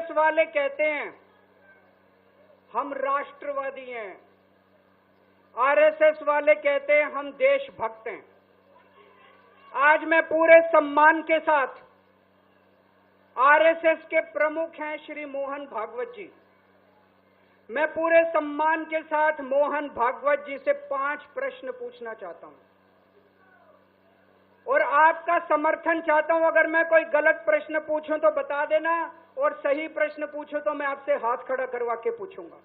RSS वाले कहते हैं हम राष्ट्रवादी हैं, आरएसएस वाले कहते हैं हम देशभक्त हैं। आज मैं पूरे सम्मान के साथ आरएसएस के प्रमुख हैं श्री मोहन भागवत जी, मैं पूरे सम्मान के साथ मोहन भागवत जी से 5 प्रश्न पूछना चाहता हूं और आपका समर्थन चाहता हूं। अगर मैं कोई गलत प्रश्न पूछूं तो बता देना और सही प्रश्न पूछूं तो मैं आपसे हाथ खड़ा करवा के पूछूंगा।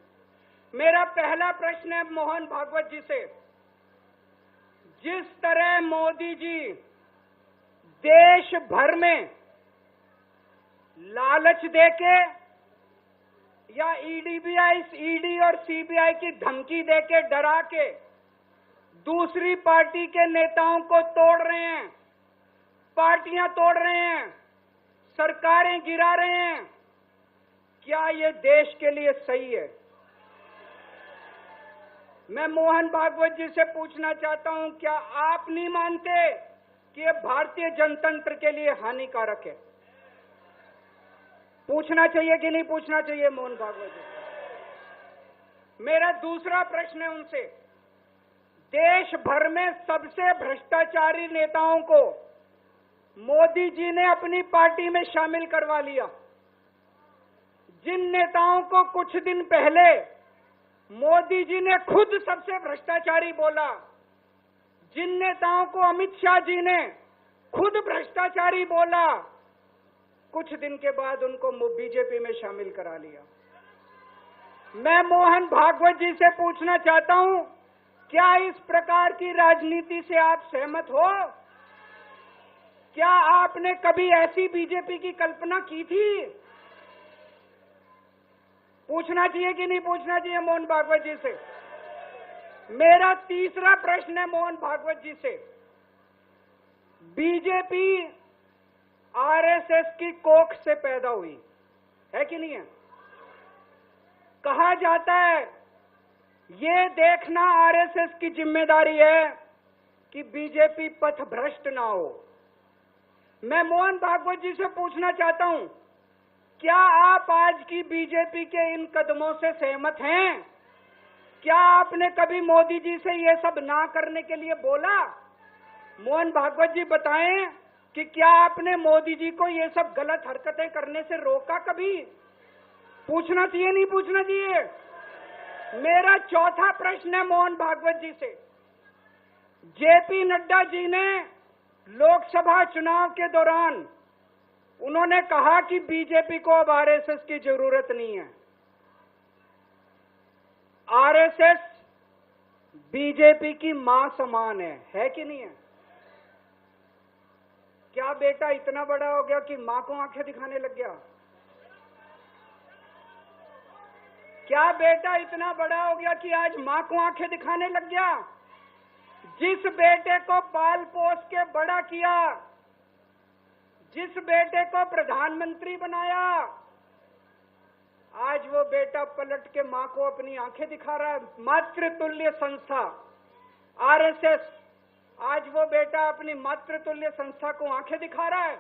मेरा पहला प्रश्न है मोहन भागवत जी से, जिस तरह मोदी जी देश भर में लालच देके या ईडी और सीबीआई की धमकी देके डरा के दूसरी पार्टी के नेताओं को तोड़ रहे हैं, पार्टियां तोड़ रहे हैं, सरकारें गिरा रहे हैं, क्या ये देश के लिए सही है? मैं मोहन भागवत जी से पूछना चाहता हूं, क्या आप नहीं मानते कि ये भारतीय जनतंत्र के लिए हानिकारक है? पूछना चाहिए कि नहीं पूछना चाहिए मोहन भागवत जी? मेरा दूसरा प्रश्न है उनसे, देश भर में सबसे भ्रष्टाचारी नेताओं को मोदी जी ने अपनी पार्टी में शामिल करवा लिया। जिन नेताओं को कुछ दिन पहले मोदी जी ने खुद सबसे भ्रष्टाचारी बोला, जिन नेताओं को अमित शाह जी ने खुद भ्रष्टाचारी बोला, कुछ दिन के बाद उनको बीजेपी में शामिल करा लिया। मैं मोहन भागवत जी से पूछना चाहता हूं, क्या इस प्रकार की राजनीति से आप सहमत हो? क्या आपने कभी ऐसी बीजेपी की कल्पना की थी? पूछना चाहिए कि नहीं पूछना चाहिए मोहन भागवत जी से? मेरा तीसरा प्रश्न है मोहन भागवत जी से, बीजेपी आरएसएस की कोख से पैदा हुई है कि नहीं है? कहा जाता है ये देखना आरएसएस की जिम्मेदारी है कि बीजेपी पथभ्रष्ट ना हो। मैं मोहन भागवत जी से पूछना चाहता हूं, क्या आप आज की बीजेपी के इन कदमों से सहमत हैं? क्या आपने कभी मोदी जी से ये सब ना करने के लिए बोला? मोहन भागवत जी बताएं कि क्या आपने मोदी जी को ये सब गलत हरकतें करने से रोका कभी? पूछना चाहिए नहीं पूछना चाहिए? मेरा चौथा प्रश्न है मोहन भागवत जी से, जेपी नड्डा जी ने लोकसभा चुनाव के दौरान उन्होंने कहा कि बीजेपी को अब आरएसएस की जरूरत नहीं है। आरएसएस बीजेपी की मां समान है कि नहीं है? क्या बेटा इतना बड़ा हो गया कि मां को आंखें दिखाने लग गया? क्या बेटा इतना बड़ा हो गया कि आज मां को आंखें दिखाने लग गया? जिस बेटे को पाल पोस के बड़ा किया, जिस बेटे को प्रधानमंत्री बनाया, आज वो बेटा पलट के मां को अपनी आंखें दिखा रहा है। मातृतुल्य संस्था आरएसएस, आज वो बेटा अपनी मातृतुल्य संस्था को आंखें दिखा रहा है।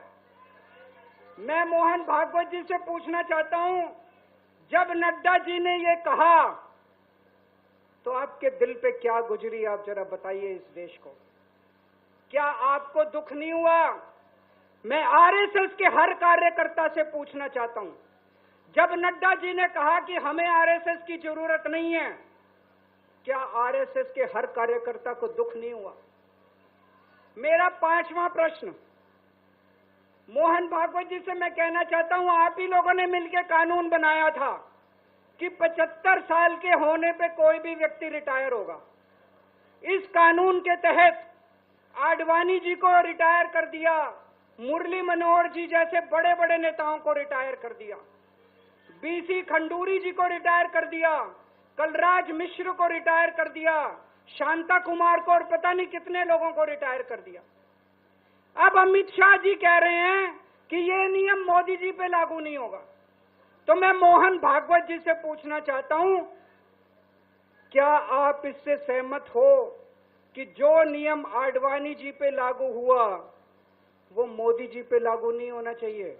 मैं मोहन भागवत जी से पूछना चाहता हूं, जब नड्डा जी ने ये कहा तो आपके दिल पे क्या गुजरी, आप जरा बताइए इस देश को। क्या आपको दुख नहीं हुआ? मैं आरएसएस के हर कार्यकर्ता से पूछना चाहता हूं, जब नड्डा जी ने कहा कि हमें आरएसएस की जरूरत नहीं है, क्या आरएसएस के हर कार्यकर्ता को दुख नहीं हुआ? मेरा पांचवा प्रश्न मोहन भागवत जी से मैं कहना चाहता हूं, आप ही लोगों ने मिलकर कानून बनाया था कि 75 साल के होने पे कोई भी व्यक्ति रिटायर होगा। इस कानून के तहत आडवाणी जी को रिटायर कर दिया, मुरली मनोहर जी जैसे बड़े बड़े नेताओं को रिटायर कर दिया, बीसी खंडूरी जी को रिटायर कर दिया, कलराज मिश्र को रिटायर कर दिया, शांता कुमार को और पता नहीं कितने लोगों को रिटायर कर दिया। अब अमित शाह जी कह रहे हैं कि ये नियम मोदी जी पे लागू नहीं होगा। तो मैं मोहन भागवत जी से पूछना चाहता हूं, क्या आप इससे सहमत हो कि जो नियम आडवाणी जी पे लागू हुआ वो मोदी जी पे लागू नहीं होना चाहिए?